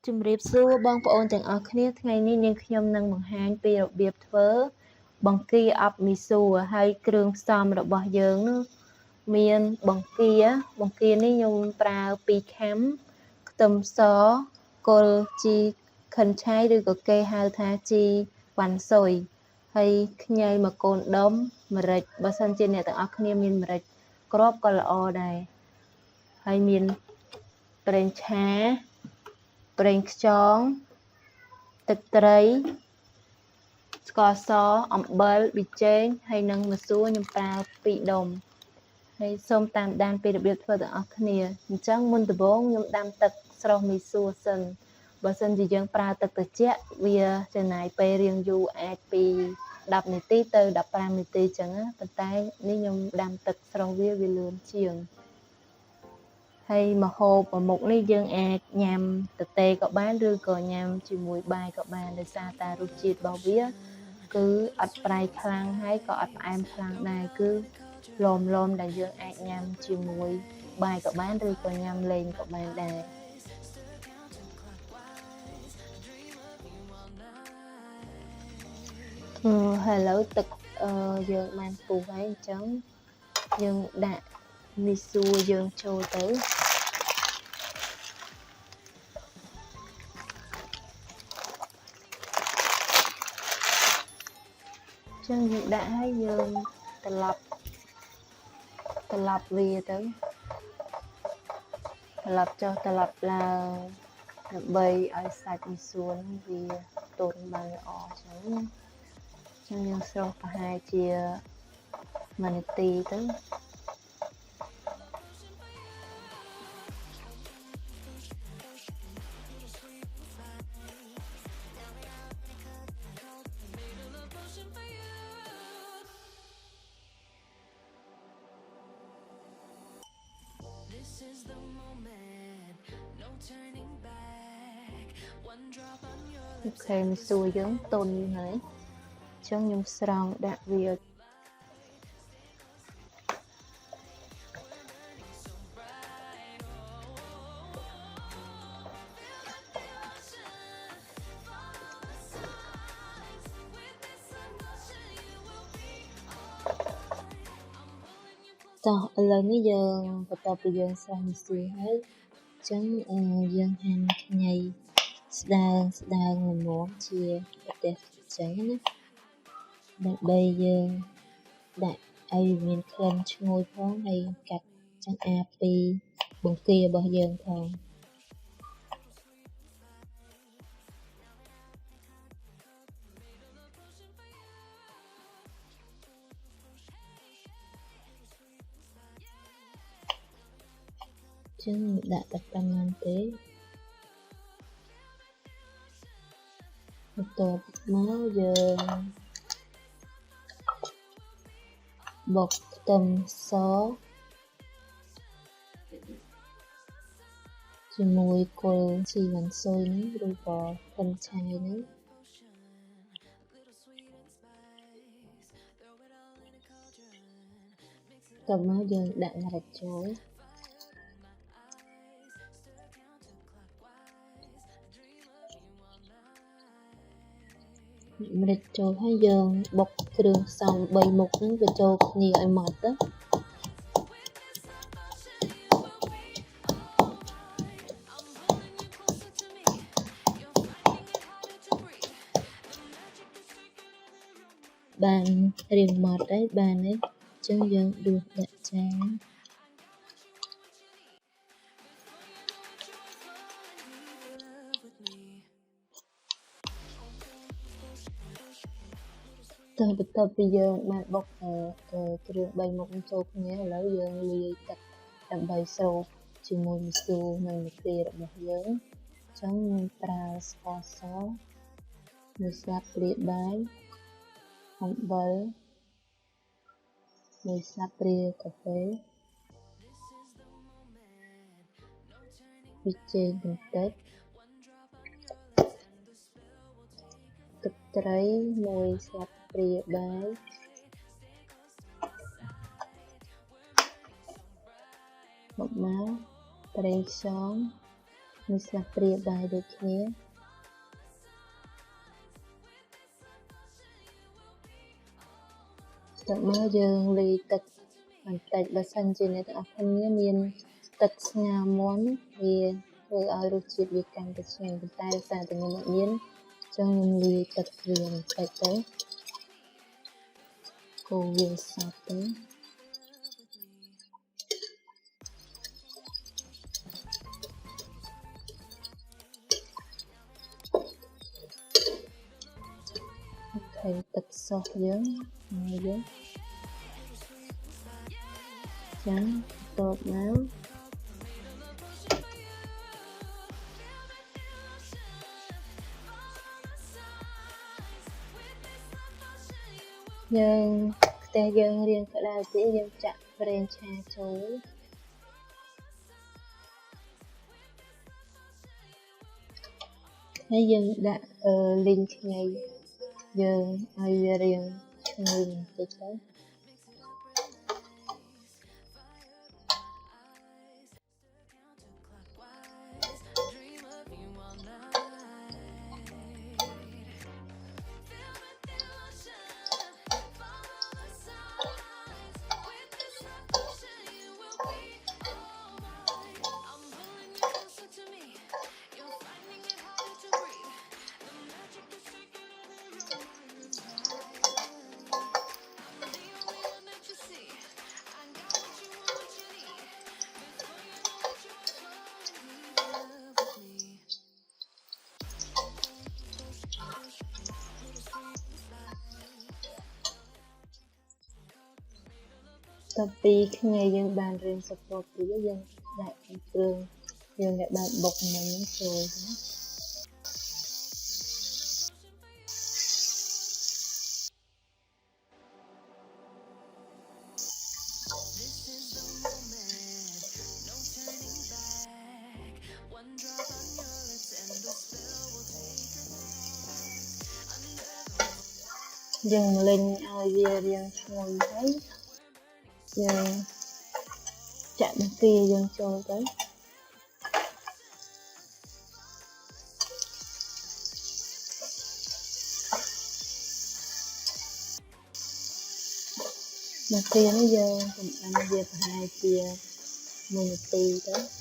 ជំរាបសួរបងប្អូនទាំងអស់គ្នាថ្ងៃនេះនាងខ្ញុំនឹងបង្ហាញពីរបៀបធ្វើបង្គាអាប់មីស៊ូហើយគ្រឿងផ្សំរបស់យើងនោះមានបង្គានេះខ្ញុំប្រើ2ខាំខ្ទឹមសគល់ជីខិនឆៃឬក៏គេហៅថាជីវ៉ាន់ស៊ុយហើយខ្ញីមួយកូនដុំម្រេចបើសិនជាអ្នកទាំងអស់គ្នាមានម្រេចគ្រាប់ក៏ល្អដែរហើយមានប្រេងឆាប្រេងខ្យងទឹកត្រីស្ករសអំបិលប៊ីចេងហើយនិងម្សៅខ្ញុំប្រើ2ដុំហើយសូមតាមដានពីរបៀបធ្វើទាំងអស់គ្នាអញ្ចឹងមុនដំបូងខ្ញុំដាំទឹកស្រុះមីស៊ូសិនបើសិនជាយើងប្រើទឹកត្រជាក់វាចំណាយពេលរៀងយូរអាចពី10នាទីទៅ15នាទីអញ្ចឹងណាប៉ុន្តែនេះខ្ញុំដាំទឹកស្រុះវាលឿនជាងហើយម្ហូបមួយមុខនេះយើងអាចញ៉ាំទទេក៏បានឬក៏ញ៉ាំជាមួយបាយក៏បានដោយសារតែរសជាតិរបស់វាគឺអត់ប្រៃខ្លាំងហើយក៏អត់ផ្អែមខ្លាំងដែរគឺលមដែលយើងអាចញ៉ាំជាមួយបាយក៏បានឬក៏ញ៉ាំលេងក៏បានដែរហើយឥឡូវទឹកយើងបានពុះហើយអញ្ចឹងយើងដាក់មីស៊ូយើងចូលទៅចឹងយើងដាក់ឲ្យយើងត្រឡប់វាទៅត្រឡប់ចុះត្រឡប់ឡើងដើម្បីឲ្យសាច់មីស៊ូហ្នឹងវាទន់បានល្អចឹងយើងស្រុះប្រហែលជា1នាទីទៅអូខេមីស៊ូយើងទន់ហើយអញ្ចឹងខ្ញុំស្រង់ដាក់វាតោះឥឡូវនេះយើងបន្ទាប់ពីយើងស្រង់មីស៊ូហើយអញ្ចឹងយើងហាន់ខ្ញីស្ដើងល្មមជាប្រទេសអញ្ចឹងណាដើម្បីយើងដាក់ឲ្យមានក្លិនឈ្ងុយផងហើយកាត់ចង្អាពីបង្គារបស់យើងផងចឹងដាក់តែប៉ុណ្្នឹងទេបន្ទាប់មកយើងបុកខ្ទឹមសជាមួយគល់ជីវ៉ាន់ស៊ុយនេះឬក៏ខ្ទឹមឆៃនេះតមកយើងដាក់ម្រេចចូលម្រេចចូលហើយយើងបុកគ្រឿងផ្សំ3មុខហ្នឹងវាចូលគ្នាឲ្យម៉ត់ទៅបានរៀងម៉ត់ហើយបានហើយអញ្ចឹងយើងដួសដាក់ចានតែបន្ទាប់ពីយើងបានបុកគ្រឿង3មុខនេះចូលគ្នាឥឡូវយើងលាយទឹកដើម្បីស្រូបជាមួយមីស៊ូនិងម្ទេសរបស់យើងអញ្ចឹងខ្ញុំប្រើស្ករស1ស្លាបព្រាបាយអំបិល1ស្លាបព្រាកាហ្វេប៊ីចេងបន្តិចទឹកត្រី1ស្លាបព្រាបាយមកប្រេងខ្យង มีสลักเปรียบได้ដូចគ្នាតើមើលយើងលាយទឹកបន្តិចបើសិនជាអ្នកទាំងអស់គ្នាមានទឹកស្ងោរមាន់វាធ្វើឲ្យរសជាតិវាកាន់តែឆ្ងាញ់ប៉ុន្តែដោយសារតែខ្ញុំអត់មានចឹងខ្ញុំលាយទឹកវាបន្តិចទៅកូរវាសព្វទៅអូខេទឹកសុះយើងហើយយើងចឹងតបមកយើងផ្ទះយើងរៀងក្តៅទៀតយើងចាក់ប្រេងឆាចូលហើយយើងដាក់លីងខ្ញីយើងឲ្យវារៀងឈ្ងុយបន្តិចទៅតពីខ្ញីយើងបានរៀងសពតទៀតយើងដាក់គ្រឿងយើងដែលបានបុកមិញចូលយើងលិញឲ្យវារៀងឈ្ងុយហើយយើងចាក់បង្គាយើងចូលទៅបង្គានេះយើងចម្អិនវាប្រហែលជា1នាទីទៅ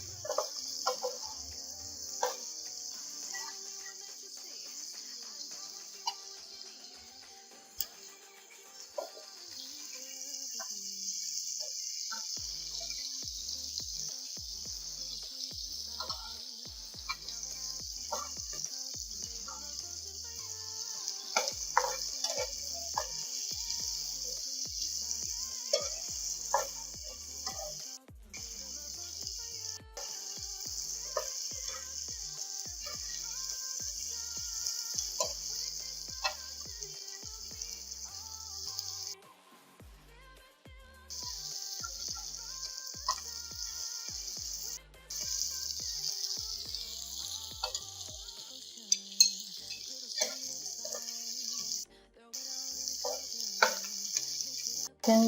ចឹង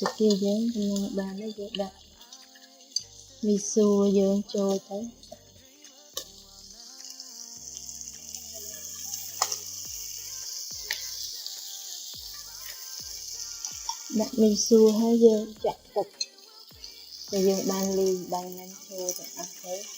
វិធីយើងកំពុងបានហើយយើងដាក់មីស៊ូយើងចូលទៅដាក់មីស៊ូហើយយើងចាក់ទឹកដែលយើងបានលីងបាននឹងចូលទាំងអស់ទៅ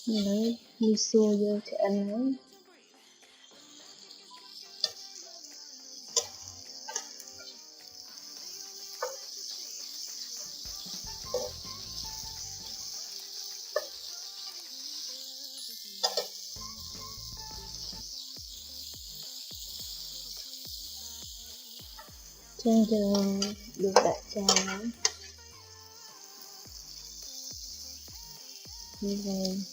Đấy, miso vô cho ăn ấy. Chân giờ được đại trà như vậy.